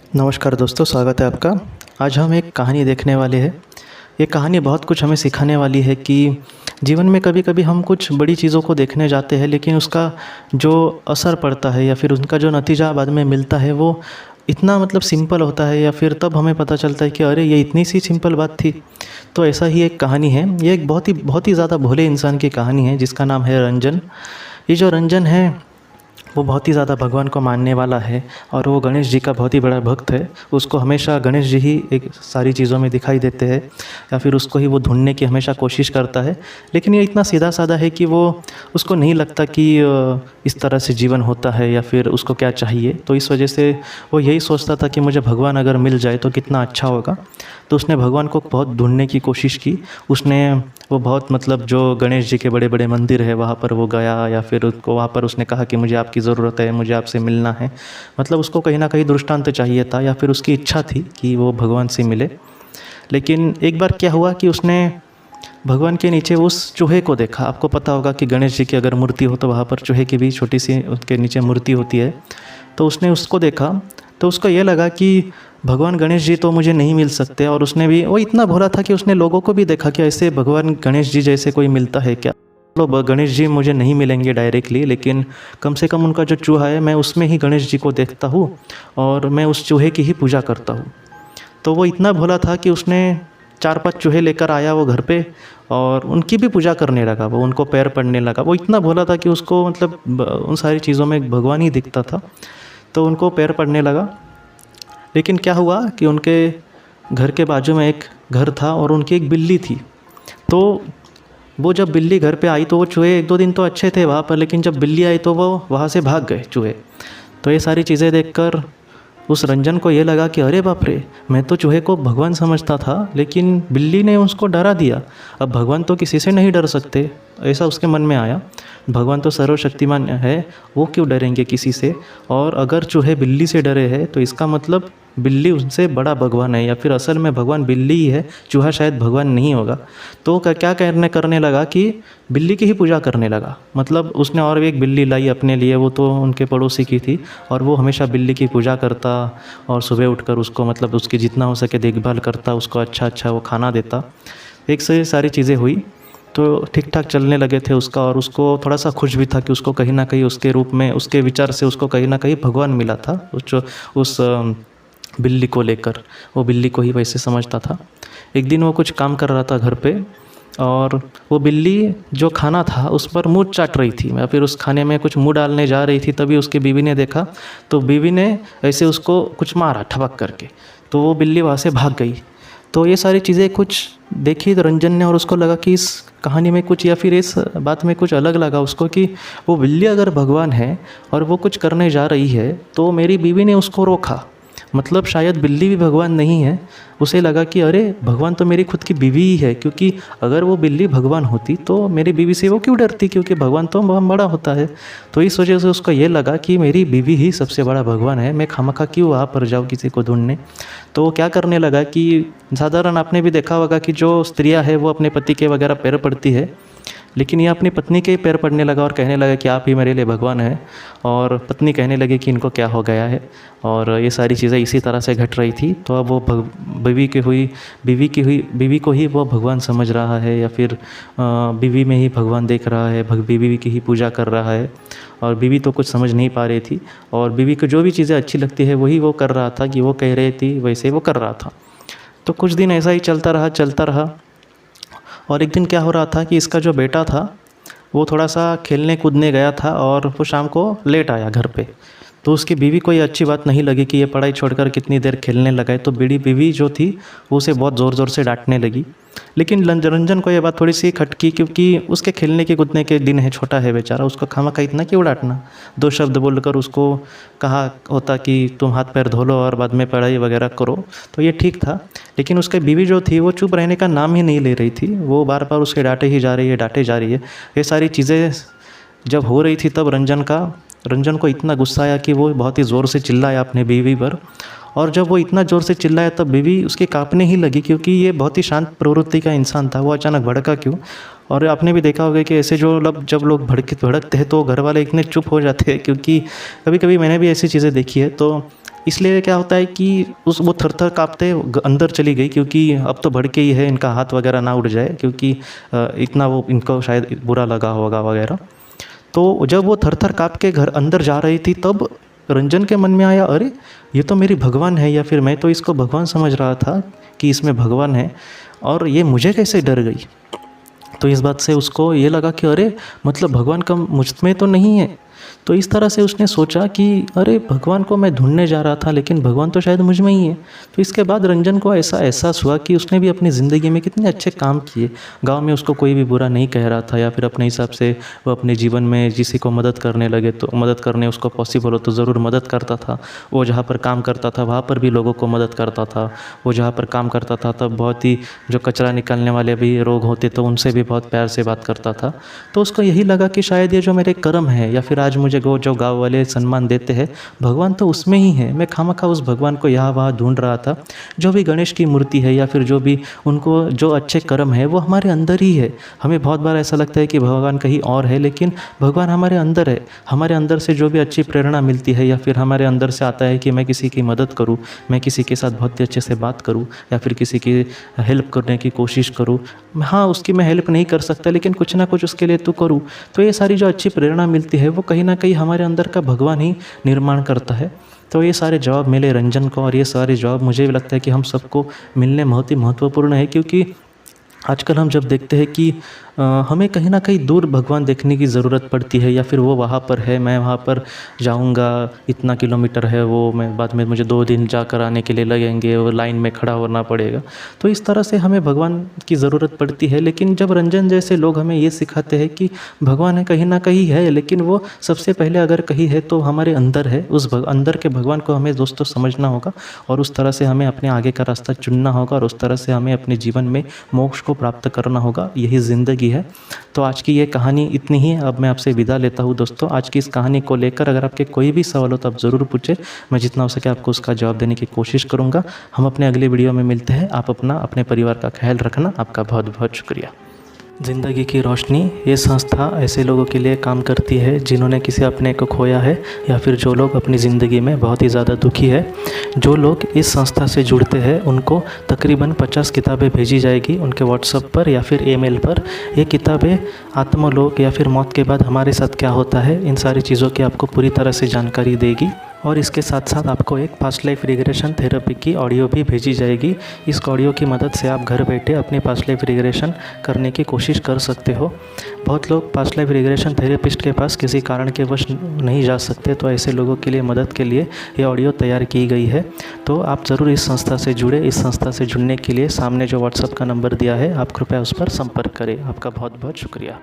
नमस्कार दोस्तों, स्वागत है आपका। आज हम एक कहानी देखने वाले हैं। ये कहानी बहुत कुछ हमें सिखाने वाली है कि जीवन में कभी कभी हम कुछ बड़ी चीज़ों को देखने जाते हैं, लेकिन उसका जो असर पड़ता है या फिर उनका जो नतीजा बाद में मिलता है वो इतना सिंपल होता है, या फिर तब हमें पता चलता है कि अरे ये इतनी सी सिंपल बात थी। तो ऐसा ही एक कहानी है। ये एक बहुत ही ज़्यादा भोले इंसान की कहानी है जिसका नाम है रंजन। ये जो रंजन है वो बहुत ही ज़्यादा भगवान को मानने वाला है और वो गणेश जी का बहुत ही बड़ा भक्त है। उसको हमेशा गणेश जी ही एक सारी चीज़ों में दिखाई देते हैं, या फिर उसको ही वो ढूंढने की हमेशा कोशिश करता है। लेकिन ये इतना सीधा साधा है कि वो उसको नहीं लगता कि इस तरह से जीवन होता है या फिर उसको क्या चाहिए। तो इस वजह से वो यही सोचता था कि मुझे भगवान अगर मिल जाए तो कितना अच्छा होगा। तो उसने भगवान को बहुत ढूंढने की कोशिश की। उसने वो बहुत जो गणेश जी के बड़े बड़े मंदिर है वहाँ पर वो गया, या फिर उसको वहाँ पर उसने कहा कि मुझे आपकी ज़रूरत है, मुझे आपसे मिलना है। उसको कहीं ना कहीं दृष्टांत चाहिए था, या फिर उसकी इच्छा थी कि वो भगवान से मिले। लेकिन एक बार क्या हुआ कि उसने भगवान के नीचे उस चूहे को देखा। आपको पता होगा कि गणेश जी की अगर मूर्ति हो तो वहाँ पर चूहे की भी छोटी सी उसके नीचे मूर्ति होती है। तो उसने उसको देखा तो उसको ये लगा कि भगवान गणेश जी तो मुझे नहीं मिल सकते। और उसने भी, वो इतना भोला था कि उसने लोगों को भी देखा कि ऐसे भगवान गणेश जी जैसे कोई मिलता है क्या। चलो गणेश जी मुझे नहीं मिलेंगे डायरेक्टली, लेकिन कम से कम उनका जो चूहा है मैं उसमें ही गणेश जी को देखता हूँ और मैं उस चूहे की ही पूजा करता हूँ। तो वो इतना भोला था कि उसने 4-5 चूहे लेकर आया वो घर पे, और उनकी भी पूजा करने लगा। वो उनको पैर पड़ने लगा। वो इतना भोला था कि उसको उन सारी चीज़ों में भगवान ही दिखता था। तो उनको पैर पड़ने लगा। लेकिन क्या हुआ कि उनके घर के बाजू में एक घर था और उनकी एक बिल्ली थी। तो वो जब बिल्ली घर पे आई तो वो चूहे 1-2 दिन तो अच्छे थे वहाँ पर, लेकिन जब बिल्ली आई तो वो वहाँ से भाग गए चूहे। तो ये सारी चीज़ें देखकर उस रंजन को ये लगा कि अरे बाप रे, मैं तो चूहे को भगवान समझता था, लेकिन बिल्ली ने उसको डरा दिया। अब भगवान तो किसी से नहीं डर सकते, ऐसा उसके मन में आया। भगवान तो सर्वशक्तिमान है, वो क्यों डरेंगे किसी से। और अगर चूहे बिल्ली से डरे हैं तो इसका मतलब बिल्ली उनसे बड़ा भगवान है, या फिर असल में भगवान बिल्ली ही है, चूहा शायद भगवान नहीं होगा। तो क्या करने लगा कि बिल्ली की ही पूजा करने लगा। उसने और भी एक बिल्ली लाई अपने लिए, वो तो उनके पड़ोसी की थी, और वो हमेशा बिल्ली की पूजा करता और सुबह उठकर उसको उसकी जितना हो सके देखभाल करता, उसको अच्छा वो खाना देता। एक से सारी चीज़ें हुई तो ठीक ठाक चलने लगे थे उसका। और उसको थोड़ा सा खुश भी था कि उसको कहीं ना कहीं उसके रूप में, उसके विचार से उसको कहीं ना कहीं भगवान मिला था उस बिल्ली को लेकर। वो बिल्ली को ही वैसे समझता था। एक दिन वो कुछ काम कर रहा था घर पे, और वो बिल्ली जो खाना था उस पर मुँह चाट रही थी, या फिर उस खाने में कुछ मुँह डालने जा रही थी। तभी उसकी बीवी ने देखा, तो बीवी ने ऐसे उसको कुछ मारा ठपक करके। तो वो बिल्ली वहाँ से भाग गई। तो ये सारी चीज़ें कुछ देखी तो रंजन ने, और उसको लगा कि इस कहानी में कुछ, या फिर इस बात में कुछ अलग लगा उसको, कि वो बिल्ली अगर भगवान है और वो कुछ करने जा रही है तो मेरी बीवी ने उसको रोका, शायद बिल्ली भी भगवान नहीं है। उसे लगा कि अरे भगवान तो मेरी खुद की बीवी ही है, क्योंकि अगर वो बिल्ली भगवान होती तो मेरी बीवी से वो क्यों डरती, क्योंकि भगवान तो बहुत बड़ा होता है। तो इस वजह से उसको ये लगा कि मेरी बीवी ही सबसे बड़ा भगवान है, मैं खामखा क्यों वहाँ पर जाऊँ किसी को ढूंढने। तो वो क्या करने लगा कि साधारण आपने भी देखा होगा कि जो स्त्रियाँ है वो अपने पति के वगैरह पैर पड़ती है, लेकिन ये अपनी पत्नी के पैर पड़ने लगा और कहने लगा कि आप ही मेरे लिए भगवान हैं। और पत्नी कहने लगी कि इनको क्या हो गया है। और ये सारी चीज़ें इसी तरह से घट रही थी। तो अब वो बीवी को ही वो भगवान समझ रहा है, या फिर बीवी में ही भगवान देख रहा है, बीवी की ही पूजा कर रहा है। और बीवी तो कुछ समझ नहीं पा रही थी, और बीवी को जो भी चीज़ें अच्छी लगती है वही वो कर रहा था, कि वो कह रही थी वैसे वो कर रहा था। तो कुछ दिन ऐसा ही चलता रहा। और एक दिन क्या हो रहा था कि इसका जो बेटा था वो थोड़ा सा खेलने कूदने गया था, और वो शाम को लेट आया घर पे। तो उसकी बीवी को ये अच्छी बात नहीं लगी कि ये पढ़ाई छोड़कर कितनी देर खेलने लगा है। तो बीवी जो थी वो उसे बहुत ज़ोर ज़ोर से डांटने लगी। लेकिन रंजन को ये बात थोड़ी सी खटकी, क्योंकि उसके खेलने के कूदने के दिन है, छोटा है बेचारा, उसको खामखा इतना क्यों डांटना। 2 शब्द बोलकर उसको कहा होता कि तुम हाथ पैर धो लो और बाद में पढ़ाई वगैरह करो, तो ये ठीक था। लेकिन उसकी बीवी जो थी वो चुप रहने का नाम ही नहीं ले रही थी। वो बार बार उसके डांटे जा रही है। ये सारी चीज़ें जब हो रही थी तब रंजन को इतना गुस्सा आया कि वो बहुत ही ज़ोर से चिल्लाया अपने बीवी पर। और जब वो इतना ज़ोर से चिल्लाया तब बीवी उसकी काँपने ही लगी, क्योंकि ये बहुत ही शांत प्रवृत्ति का इंसान था। वो अचानक भड़का क्यों। और आपने भी देखा होगा कि ऐसे जब लोग भड़कते हैं तो घर वाले इतने चुप हो जाते हैं, क्योंकि कभी कभी मैंने भी ऐसी चीज़ें देखी है। तो इसलिए क्या होता है कि वो थर-थर काँपते अंदर चली गई, क्योंकि अब तो भड़के ही है, इनका हाथ वगैरह ना उड़ जाए, क्योंकि इतना वो इनको शायद बुरा लगा होगा वगैरह। तो जब वो थर-थर काँप के घर अंदर जा रही थी, तब रंजन के मन में आया, अरे! ये तो मेरी भगवान है, या फिर मैं तो इसको भगवान समझ रहा था कि इसमें भगवान है, और ये मुझे कैसे डर गई। तो इस बात से उसको ये लगा कि अरे! मतलब भगवान का मुझ में तो नहीं है। तो इस तरह से उसने सोचा कि अरे! भगवान को मैं ढूँढने जा रहा था, लेकिन भगवान तो शायद मुझ में ही है। तो इसके बाद रंजन को ऐसा एहसास हुआ कि उसने भी अपनी ज़िंदगी में कितने अच्छे काम किए। गाँव में उसको कोई भी बुरा नहीं कह रहा था, या फिर अपने हिसाब से वो अपने जीवन में किसी को मदद करने लगे तो मदद करने उसको पॉसिबल हो तो ज़रूर मदद करता था। वो जहाँ पर काम करता था वहाँ पर भी लोगों को मदद करता था। वो जहाँ पर काम करता था तब बहुत ही जो कचरा निकालने वाले भी लोग होते तो उनसे भी बहुत प्यार से बात करता था। तो उसको यही लगा कि शायद ये जो मेरे कर्म है, या फिर आज मुझे जो गाँव वाले सम्मान देते हैं, भगवान तो उसमें ही है। मैं खामखा उस भगवान को यहाँ वहाँ ढूंढ रहा था। जो भी गणेश की मूर्ति है, या फिर जो भी उनको जो अच्छे कर्म है, वो हमारे अंदर ही है। हमें बहुत बार ऐसा लगता है कि भगवान कहीं और है, लेकिन भगवान हमारे अंदर है। हमारे अंदर से जो भी अच्छी प्रेरणा मिलती है, या फिर हमारे अंदर से आता है कि मैं किसी की मदद करूँ, मैं किसी के साथ बहुत ही अच्छे से बात करूँ, या फिर किसी की हेल्प करने की कोशिश करूँ। हाँ, उसकी मैं हेल्प नहीं कर सकता, लेकिन कुछ ना कुछ उसके लिए तो करूँ। तो ये सारी जो अच्छी प्रेरणा मिलती है, वो कहीं ना कहीं हमारे अंदर का भगवान ही निर्माण करता है। तो ये सारे जवाब मिले रंजन को, और ये सारे जवाब मुझे भी लगता है कि हम सबको मिलने बहुत ही महत्वपूर्ण है, क्योंकि आजकल हम जब देखते हैं कि हमें कहीं ना कहीं दूर भगवान देखने की ज़रूरत पड़ती है, या फिर वो वहाँ पर है, मैं वहाँ पर जाऊँगा, इतना किलोमीटर है वो, मैं बाद में मुझे 2 दिन जाकर आने के लिए लगेंगे, और लाइन में खड़ा होना पड़ेगा। तो इस तरह से हमें भगवान की ज़रूरत पड़ती है। लेकिन जब रंजन जैसे लोग हमें ये सिखाते हैं कि भगवान है, कहीं ना कहीं है, लेकिन वो सबसे पहले अगर कहीं है तो हमारे अंदर है। उस अंदर के भगवान को हमें दोस्तों समझना होगा, और उस तरह से हमें अपने आगे का रास्ता चुनना होगा, और उस तरह से हमें अपने जीवन में मोक्ष को प्राप्त करना होगा। यही ज़िंदगी है। तो आज की ये कहानी इतनी ही है। अब मैं आपसे विदा लेता हूँ दोस्तों। आज की इस कहानी को लेकर अगर आपके कोई भी सवाल हो तो आप ज़रूर पूछें, मैं जितना हो सके आपको उसका जवाब देने की कोशिश करूँगा। हम अपने अगले वीडियो में मिलते हैं। आप अपने परिवार का ख्याल रखना। आपका बहुत बहुत शुक्रिया। ज़िंदगी की रोशनी ये संस्था ऐसे लोगों के लिए काम करती है जिन्होंने किसी अपने को खोया है, या फिर जो लोग अपनी ज़िंदगी में बहुत ही ज़्यादा दुखी है। जो लोग इस संस्था से जुड़ते हैं उनको तकरीबन 50 किताबें भेजी जाएगी उनके व्हाट्सएप पर या फिर ईमेल पर। ये किताबें आत्मलोक या फिर मौत के बाद हमारे साथ क्या होता है, इन सारी चीज़ों की आपको पूरी तरह से जानकारी देगी। और इसके साथ साथ आपको एक पास्ट लाइफ रिग्रेशन थेरेपी की ऑडियो भी भेजी जाएगी। इस ऑडियो की मदद से आप घर बैठे अपनी पास्ट लाइफ रिग्रेशन करने की कोशिश कर सकते हो। बहुत लोग पास्ट लाइफ रिग्रेशन थेरेपिस्ट के पास किसी कारण के वश नहीं जा सकते, तो ऐसे लोगों के लिए मदद के लिए ये ऑडियो तैयार की गई है। तो आप ज़रूर इस संस्था से जुड़े। इस संस्था से जुड़ने के लिए सामने जो व्हाट्सएप का नंबर दिया है, आप कृपया उस पर संपर्क करें। आपका बहुत बहुत शुक्रिया।